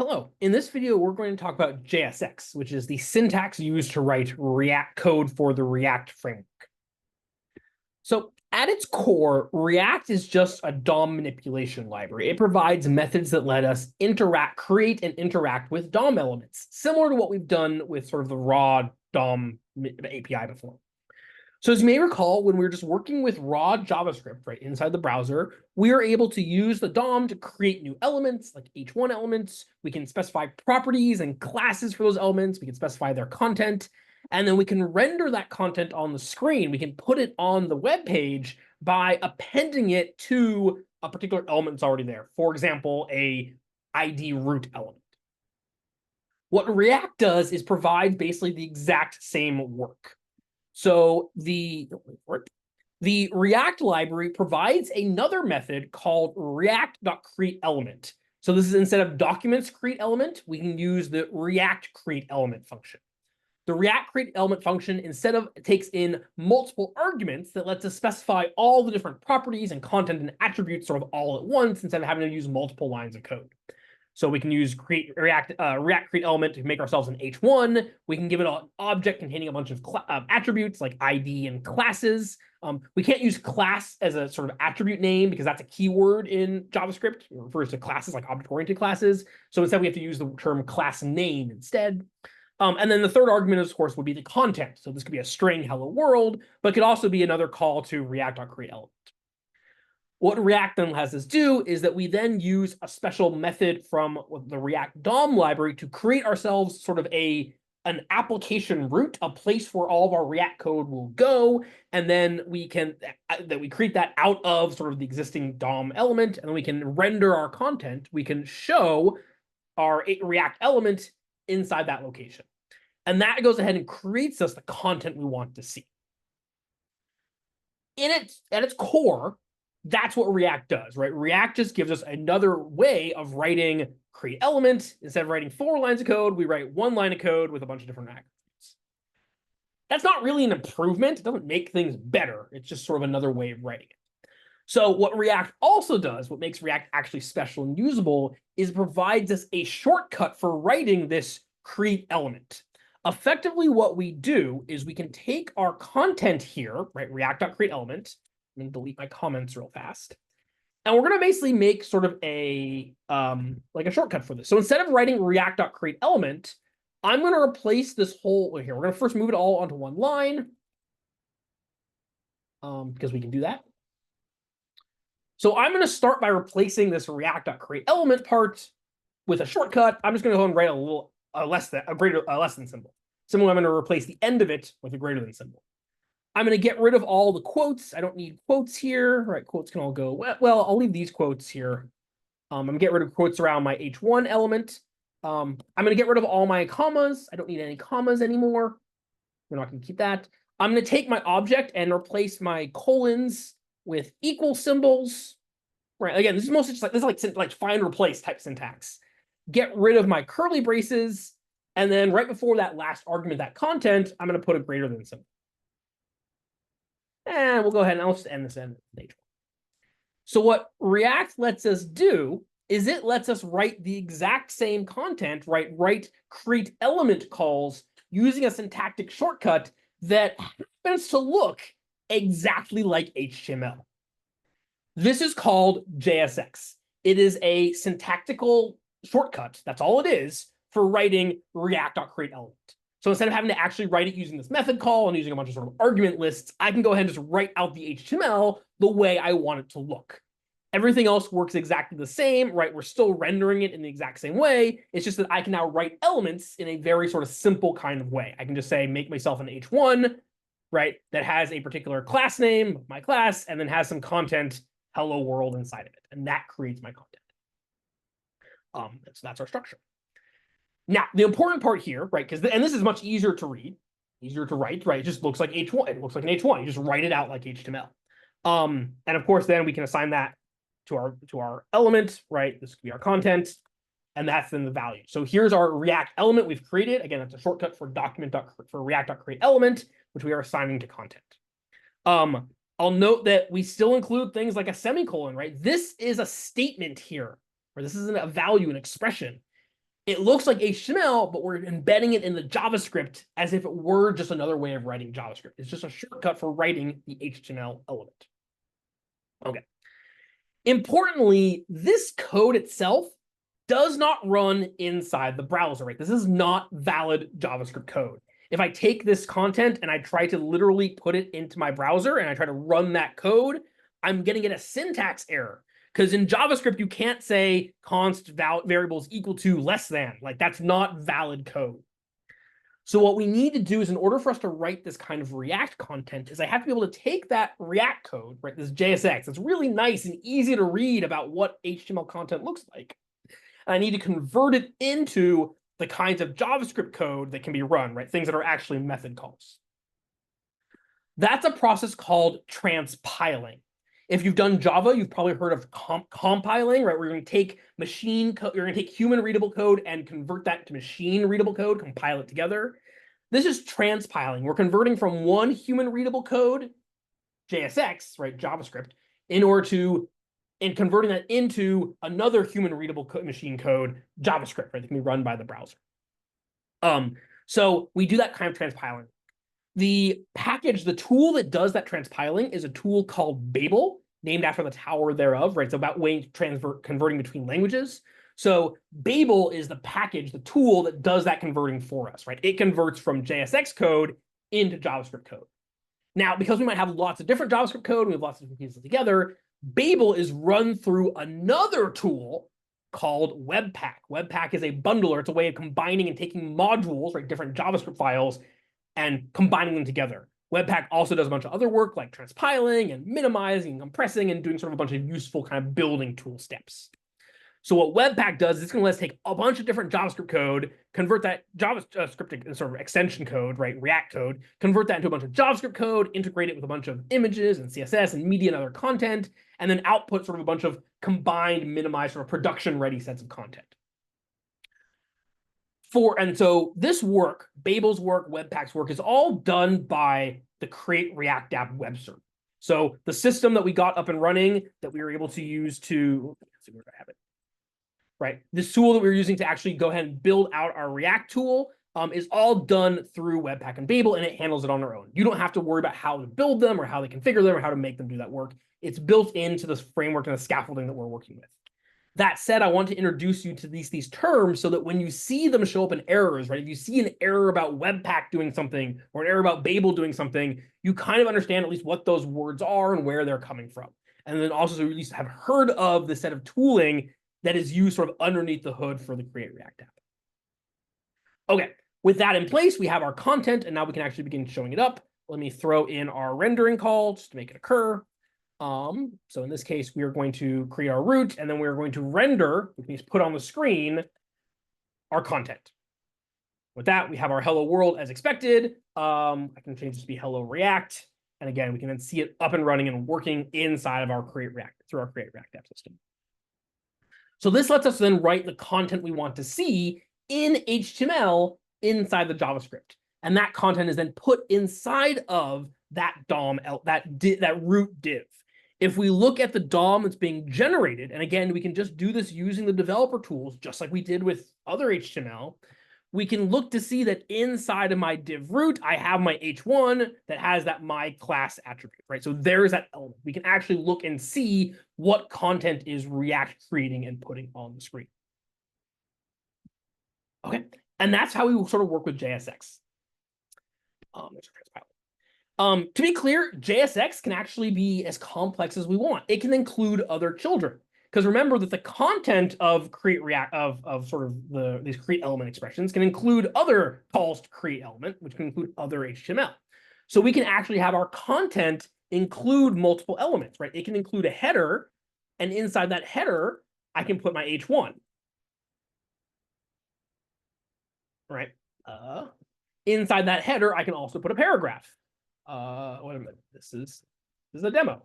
Hello. In this video, we're going to talk about JSX, which is the syntax used to write React code for the React framework. So at its core, React is just a DOM manipulation library. It provides methods that let us create and interact with DOM elements, similar to what we've done with sort of the raw DOM API before. So as you may recall, when we were just working with raw JavaScript right inside the browser, we are able to use the DOM to create new elements like H1 elements. We can specify properties and classes for those elements. We can specify their content, and then we can render that content on the screen. We can put it on the web page by appending it to a particular element that's already there. For example, a ID root element. What React does is provide basically the exact same work. So the React library provides another method called react.createElement. So this is instead of documents create element, we can use the React create element function. The React create element function instead of takes in multiple arguments that lets us specify all the different properties and content and attributes sort of all at once instead of having to use multiple lines of code. So we can use React create element to make ourselves an H1. We can give it an object containing a bunch of attributes like ID and classes. We can't use class as a sort of attribute name because that's a keyword in JavaScript. It refers to classes like object-oriented classes. So instead we have to use the term class name instead. And then the third argument, of course, would be the content. So this could be a string hello world, but it could also be another call to react.createElement. What React then has us do is that we then use a special method from the React DOM library to create ourselves sort of an application root, a place where all of our React code will go, and then we create that out of sort of the existing DOM element, and then we can render our content. We can show our React element inside that location. And that goes ahead and creates us the content we want to see. At its core, that's what React does, right? React just gives us another way of writing create element. Instead of writing 4 lines of code, we write 1 line of code with a bunch of different attributes. That's not really an improvement. It doesn't make things better. It's just sort of another way of writing it. So what React also does, what makes React actually special and usable, is provides us a shortcut for writing this create element. Effectively, what we do is we can take our content here, right? React.createElement. I'm going to delete my comments real fast. And we're going to basically make sort of a shortcut for this. So instead of writing react.createElement, I'm going to replace this whole here. We're going to first move it all onto one line because we can do that. So I'm going to start by replacing this react.createElement part with a shortcut. I'm just going to go and write a less than symbol. Similarly, I'm going to replace the end of it with a greater than symbol. I'm going to get rid of all the quotes. I don't need quotes here. All right, quotes can all go. Well, I'll leave these quotes here. I'm going to get rid of quotes around my H1 element. I'm going to get rid of all my commas. I don't need any commas anymore. We're not going to keep that. I'm going to take my object and replace my colons with equal symbols. Right. Again, this is mostly just like find replace type syntax. Get rid of my curly braces. And then right before that last argument, that content, I'm going to put a greater than symbol. And we'll go ahead and I'll just end this in H1. So what React lets us do is it lets us write the exact same content, write create element calls using a syntactic shortcut that happens to look exactly like HTML. This is called JSX. It is a syntactical shortcut, that's all it is, for writing react.createElement. So instead of having to actually write it using this method call and using a bunch of sort of argument lists, I can go ahead and just write out the HTML the way I want it to look. Everything else works exactly the same, right? We're still rendering it in the exact same way. It's just that I can now write elements in a very sort of simple kind of way. I can just say, make myself an H1, right, that has a particular class name, my class, and then has some content, hello world inside of it. And that creates my content. So that's our structure. Now, the important part here, right, and this is much easier to read, easier to write, right? It just looks like H1. It looks like an H1. You just write it out like HTML. And of course, then we can assign that to our element, right? This could be our content, and that's then the value. So here's our React element we've created. Again, that's a shortcut for react.createElement, which we are assigning to content. I'll note that we still include things like a semicolon, right? This is a statement here, or this isn't a value, an expression. It looks like HTML, but we're embedding it in the JavaScript as if it were just another way of writing JavaScript. It's just a shortcut for writing the HTML element. Okay. Importantly, this code itself does not run inside the browser, right? This is not valid JavaScript code. If I take this content and I try to literally put it into my browser and I try to run that code, I'm going to get a syntax error. Because in JavaScript, you can't say const variables equal to less than. Like, that's not valid code. So what we need to do is, in order for us to write this kind of React content, is I have to be able to take that React code, right, this JSX, it's really nice and easy to read about what HTML content looks like. And I need to convert it into the kinds of JavaScript code that can be run, right, things that are actually method calls. That's a process called transpiling. If you've done Java, you've probably heard of compiling, right? We're going to take you're going to take human readable code and convert that to machine readable code, compile it together. This is transpiling. We're converting from one human readable code, JSX, right, JavaScript, and converting that into another human readable machine code, JavaScript, right, that can be run by the browser. So we do that kind of transpiling. The tool that does that transpiling is a tool called Babel, named after the tower thereof, right? It's about converting between languages. So Babel is the tool that does that converting for us, right? It converts from JSX code into JavaScript code. Now, because we might have lots of different JavaScript code, we have lots of different pieces together, Babel is run through another tool called Webpack. Webpack is a bundler. It's a way of combining and taking modules, right, different JavaScript files, and combining them together. Webpack also does a bunch of other work like transpiling and minimizing and compressing and doing sort of a bunch of useful kind of building tool steps. So what Webpack does is it's going to let us take a bunch of different JavaScript code, convert that JavaScript sort of extension code, right, React code, convert that into a bunch of JavaScript code, integrate it with a bunch of images and CSS and media and other content, and then output sort of a bunch of combined, minimized, sort of production-ready sets of content. And so this work, Babel's work, Webpack's work, is all done by the Create React App web server. So the system that we got up and running that we were able to use to, let's see where I have it. Right, this tool that we're using to actually go ahead and build out our React tool is all done through Webpack and Babel, and it handles it on their own. You don't have to worry about how to build them or how they configure them or how to make them do that work. It's built into this framework and the scaffolding that we're working with. That said, I want to introduce you to these terms so that when you see them show up in errors, right? If you see an error about Webpack doing something or an error about Babel doing something, you kind of understand at least what those words are and where they're coming from. And then also so you at least have heard of the set of tooling that is used sort of underneath the hood for the Create React app. Okay, with that in place, we have our content, and now we can actually begin showing it up. Let me throw in our rendering call just to make it occur. So in this case, we are going to create our root, and then we're going to render, which means put on the screen, our content. With that, we have our hello world as expected. I can change this to be hello React. And again, we can then see it up and running and working inside of our Create React, through our Create React app system. So this lets us then write the content we want to see in HTML inside the JavaScript. And that content is then put inside of that DOM, that root div. If we look at the DOM that's being generated, and again, we can just do this using the developer tools, just like we did with other HTML, we can look to see that inside of my div root, I have my h1 that has that my class attribute, right? So there's that element. We can actually look and see what content is React creating and putting on the screen. Okay, and that's how we sort of work with JSX. To be clear, JSX can actually be as complex as we want. It can include other children. Because remember that the content of create react of sort of these create element expressions can include other calls to create element, which can include other HTML. So we can actually have our content include multiple elements, right? It can include a header, and inside that header, I can put my h1. Right? Inside that header, I can also put a paragraph. Wait a minute. This is a demo,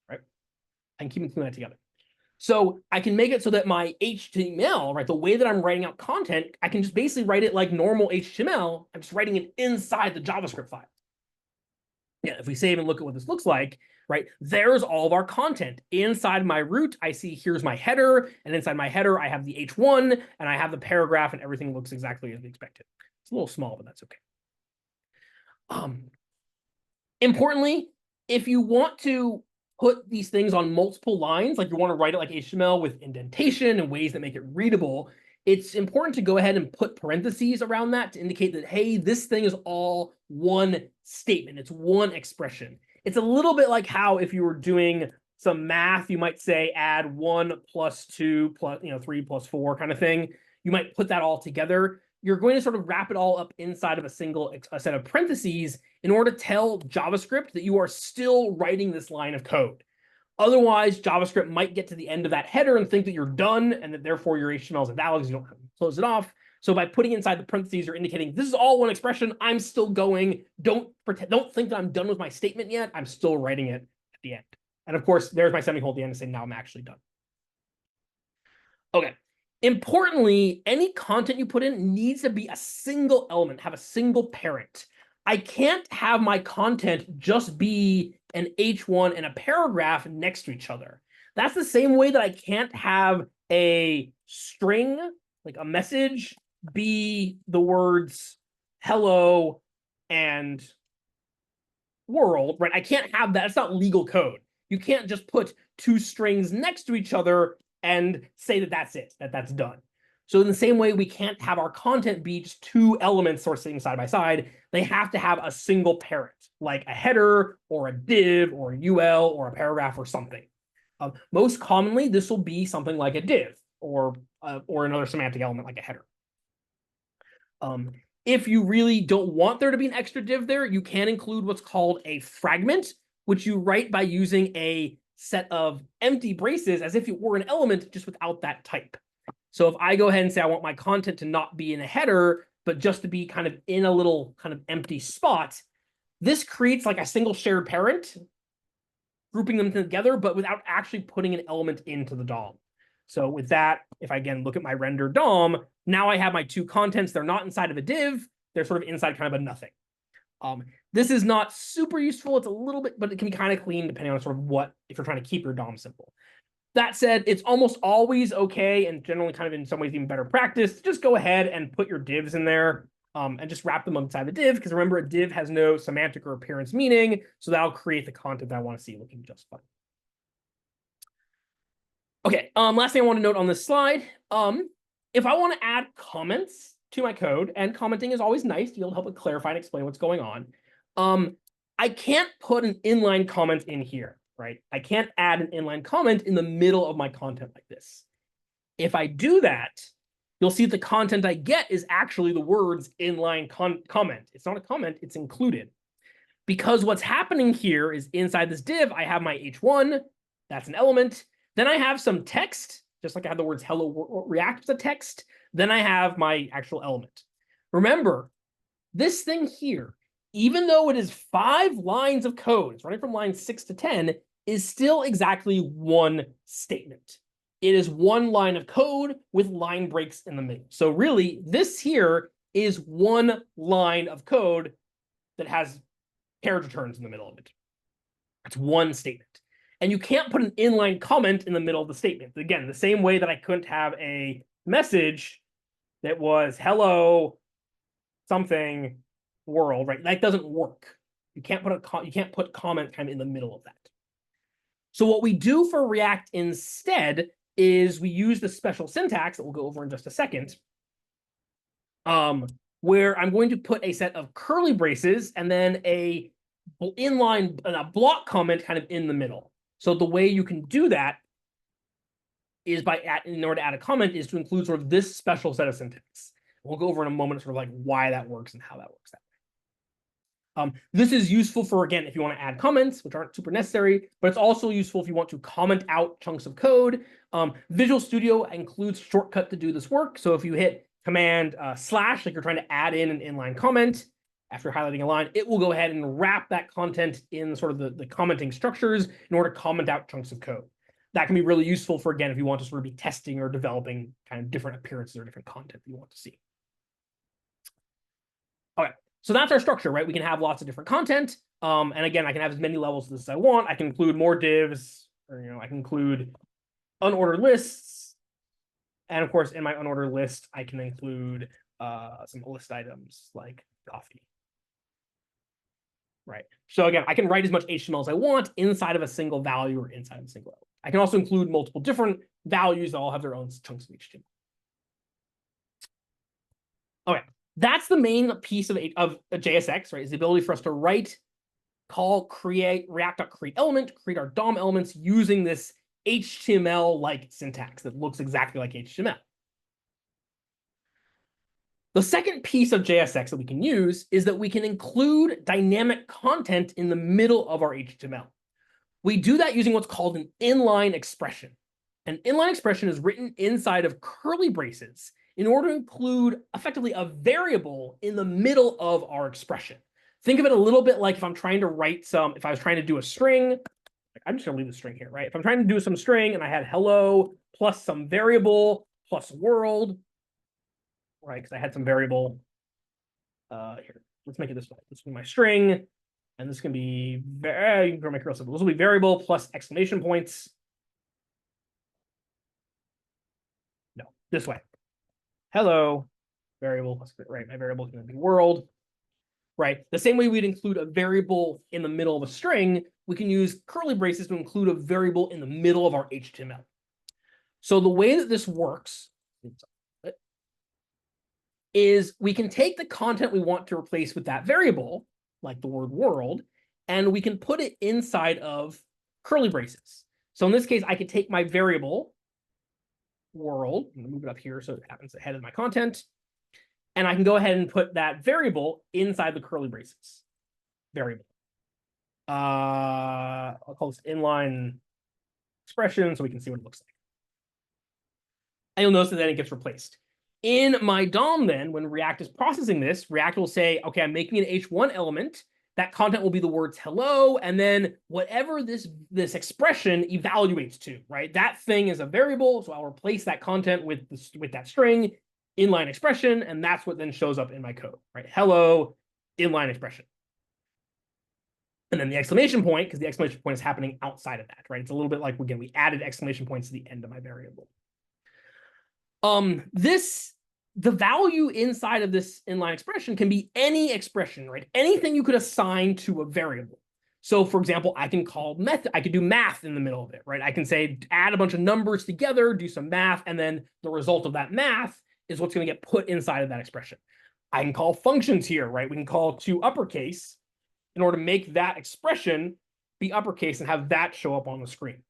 right? I can keep including that together. So I can make it so that my HTML, right, the way that I'm writing out content, I can just basically write it like normal HTML. I'm just writing it inside the JavaScript file. Yeah, if we save and look at what this looks like, right? There's all of our content. Inside my root, I see here's my header, and inside my header, I have the H1, and I have the paragraph, and everything looks exactly as we expected. It's a little small, but that's okay. Importantly, if you want to put these things on multiple lines, like you want to write it like HTML with indentation and ways that make it readable, it's important to go ahead and put parentheses around that to indicate that, hey, this thing is all one statement. It's one expression. It's a little bit like how if you were doing some math, you might say add 1 plus 2 plus 3 plus 4 kind of thing. You might put that all together. You're going to sort of wrap it all up inside of a set of parentheses in order to tell JavaScript that you are still writing this line of code. Otherwise, JavaScript might get to the end of that header and think that you're done and that therefore your HTML is invalid because you don't have to close it off. So by putting inside the parentheses, you're indicating this is all one expression. I'm still going. Don't think that I'm done with my statement yet. I'm still writing it at the end. And of course, there's my semicolon at the end to say now I'm actually done. Okay. Importantly, any content you put in needs to be a single element, have a single parent. I can't have my content just be an H1 and a paragraph next to each other. That's the same way that I can't have a string, like a message, be the words hello and world, right? I can't have that. It's not legal code. You can't just put two strings next to each other and say that that's it, that's done. So in the same way, we can't have our content be just two elements sort of sitting side by side. They have to have a single parent, like a header or a div or a UL or a paragraph or something. Most commonly, this will be something like a div or another semantic element like a header. If you really don't want there to be an extra div there, you can include what's called a fragment, which you write by using a set of empty braces as if it were an element just without that type. So if I go ahead and say I want my content to not be in a header, but just to be kind of in a little kind of empty spot, this creates like a single shared parent, grouping them together, but without actually putting an element into the DOM. So with that, if I again look at my render DOM, now I have my two contents. They're not inside of a div. They're sort of inside kind of a nothing. This is not super useful. It's a little bit, but it can be kind of clean depending on sort of what, if you're trying to keep your DOM simple. That said, it's almost always okay and generally kind of in some ways even better practice to just go ahead and put your divs in there and just wrap them inside the div, because remember, a div has no semantic or appearance meaning, so that'll create the content that I want to see looking just fine. Okay, last thing I want to note on this slide, if I want to add comments to my code, and commenting is always nice to be able to help it clarify and explain what's going on, I can't put an inline comment in here, right? I can't add an inline comment in the middle of my content like this. If I do that, you'll see that the content I get is actually the words inline comment. It's not a comment, it's included. Because what's happening here is inside this div, I have my H1, that's an element. Then I have some text, just like I have the words hello react as a text. Then I have my actual element. Remember, this thing here, even though it is 5 lines of code, it's running from line 6 to 10, is still exactly one statement. It is one line of code with line breaks in the middle. So really, this here is one line of code that has carriage returns in the middle of it. It's one statement. And you can't put an inline comment in the middle of the statement. Again, the same way that I couldn't have a message that was hello something world, right? That doesn't work. You can't put comment kind of in the middle of that. So what we do for React instead is we use the special syntax that we'll go over in just a second, where I'm going to put a set of curly braces and then a inline block comment kind of in the middle. So the way you can do that is in order to add a comment is to include sort of this special set of syntax. We'll go over in a moment sort of like why that works and how that works that way. This is useful for, again, if you want to add comments, which aren't super necessary, but it's also useful if you want to comment out chunks of code. Visual Studio includes a shortcut to do this work. So if you hit Command / like you're trying to add in an inline comment, after highlighting a line, it will go ahead and wrap that content in sort of the commenting structures in order to comment out chunks of code. That can be really useful for, again, if you want to sort of be testing or developing kind of different appearances or different content that you want to see. Okay, so that's our structure, right? We can have lots of different content. And again, I can have as many levels as I want. I can include more divs, or I can include unordered lists. And of course, in my unordered list, I can include some list items like coffee. Right. So again, I can write as much HTML as I want inside of a single value or inside of a single element. I can also include multiple different values that all have their own chunks of HTML. Okay, that's the main piece of JSX, right? Is the ability for us to write, call, create, react.create element, create our DOM elements using this HTML-like syntax that looks exactly like HTML. The second piece of JSX that we can use is that we can include dynamic content in the middle of our HTML. We do that using what's called an inline expression. An inline expression is written inside of curly braces in order to include effectively a variable in the middle of our expression. Think of it a little bit like if I'm trying to write if I was trying to do a string, I'm just gonna leave the string here, right? If I'm trying to do some string and I had hello plus some variable plus world, right? Because I had some variable here. Let's make it this way. This will be my string, and this can be you can draw my real simple. This will be variable plus exclamation points. No, this way. Hello, variable plus, right? My variable can be world, right? The same way we'd include a variable in the middle of a string, we can use curly braces to include a variable in the middle of our HTML. So the way that this works is we can take the content we want to replace with that variable, like the word world, and we can put it inside of curly braces. So in this case, I could take my variable world, I'm gonna move it up here so it happens ahead of my content, and I can go ahead and put that variable inside the curly braces. Variable. I'll call this inline expression so we can see what it looks like. And you'll notice that then it gets replaced. In my DOM, then, when React is processing this, React will say, okay, I'm making an H1 element. That content will be the words hello, and then whatever this expression evaluates to, right? That thing is a variable, so I'll replace that content with that string, inline expression, and that's what then shows up in my code, right? Hello, inline expression. And then the exclamation point, because the exclamation point is happening outside of that, right? It's a little bit like, again, we added exclamation points to the end of my variable. The value inside of this inline expression can be any expression, right? Anything you could assign to a variable. So for example, I can call I could do math in the middle of it, right? I can say, add a bunch of numbers together, do some math, and then the result of that math is what's going to get put inside of that expression. I can call functions here, right? We can call to uppercase in order to make that expression be uppercase and have that show up on the screen,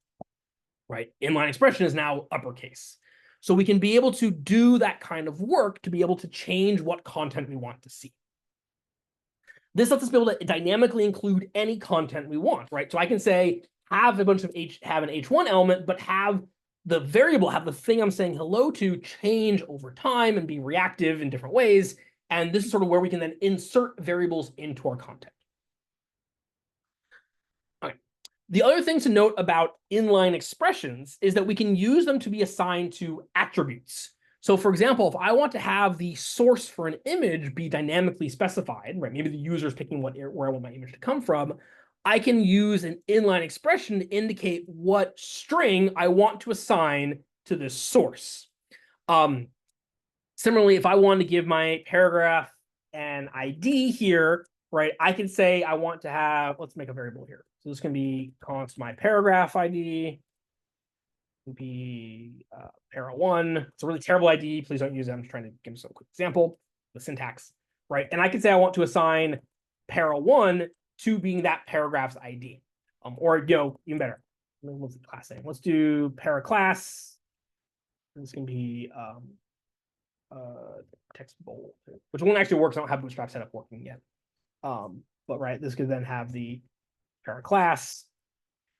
right? Inline expression is now uppercase. So we can be able to do that kind of work to be able to change what content we want to see. This lets us be able to dynamically include any content we want, right? So I can say, have a bunch of have an H1 element, but have the variable, have the thing I'm saying hello to change over time and be reactive in different ways. And this is sort of where we can then insert variables into our content. The other thing to note about inline expressions is that we can use them to be assigned to attributes. So for example, if I want to have the source for an image be dynamically specified, right? Maybe the user is picking where I want my image to come from. I can use an inline expression to indicate what string I want to assign to this source. Similarly, if I wanted to give my paragraph an ID here, right, I can say I want to have, let's make a variable here. So this can be const my paragraph ID. It can be para1. It's a really terrible ID. Please don't use it. I'm just trying to give some quick example. The syntax, right? And I can say I want to assign para1 to being that paragraph's ID. Or, even better. What's the class name? Let's do para class. This can be text bold, which won't actually work. So I don't have Bootstrap setup working yet. But right, this could then have the para class,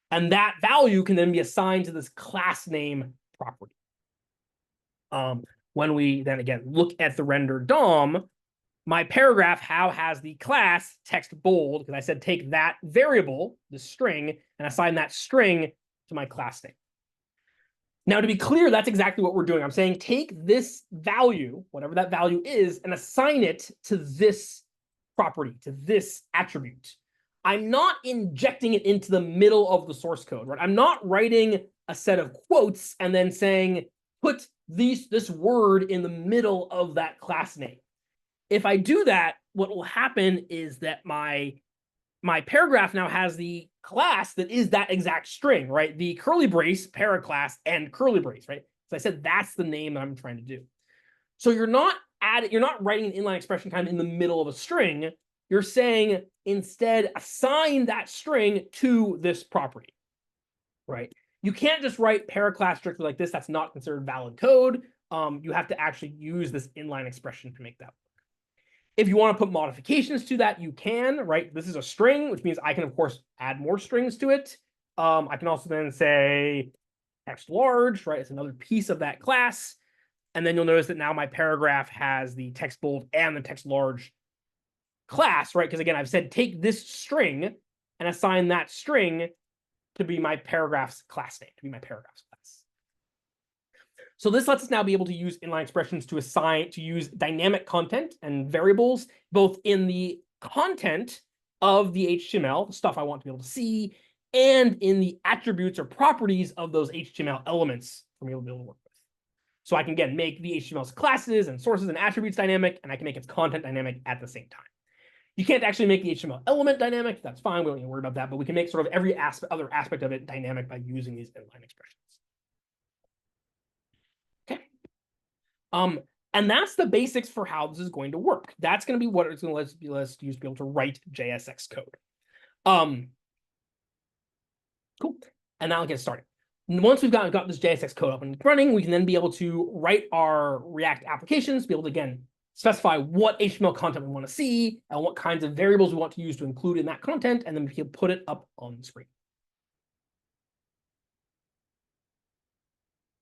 and that value can then be assigned to this class name property. When we then again look at the rendered DOM, my paragraph has the class text bold, because I said take that variable, the string, and assign that string to my class name. Now, to be clear, that's exactly what we're doing. I'm saying take this value, whatever that value is, and assign it to this property, to this attribute. I'm not injecting it into the middle of the source code, right? I'm not writing a set of quotes and then saying, put this word in the middle of that class name. If I do that, what will happen is that my paragraph now has the class that is that exact string, right? The curly brace, para class, and curly brace, right? So I said that's the name that I'm trying to do. So you're not writing an inline expression kind of in the middle of a string. You're saying instead assign that string to this property, right? You can't just write para class strictly like this. That's not considered valid code. You have to actually use this inline expression to make that work. If you want to put modifications to that, you can, right? This is a string, which means I can, of course, add more strings to it. I can also then say text large, right? It's another piece of that class. And then you'll notice that now my paragraph has the text bold and the text large class, right? Because again, I've said take this string and assign that string to be my paragraph's class name, to be my paragraph's class. So this lets us now be able to use inline expressions to use dynamic content and variables, both in the content of the HTML, the stuff I want to be able to see, and in the attributes or properties of those HTML elements for me to be able to work with. So I can, again, make the HTML's classes and sources and attributes dynamic, and I can make its content dynamic at the same time. You can't actually make the HTML element dynamic. That's fine. We don't need to worry about that. But we can make sort of every other aspect of it dynamic by using these inline expressions. Okay. And that's the basics for how this is going to work. That's going to be what it's going to let us use to be able to write JSX code. Cool. And now I'll get started. Once we've got this JSX code up and running, we can then be able to write our React applications, be able to, again, specify what HTML content we want to see and what kinds of variables we want to use to include in that content, and then we can put it up on the screen.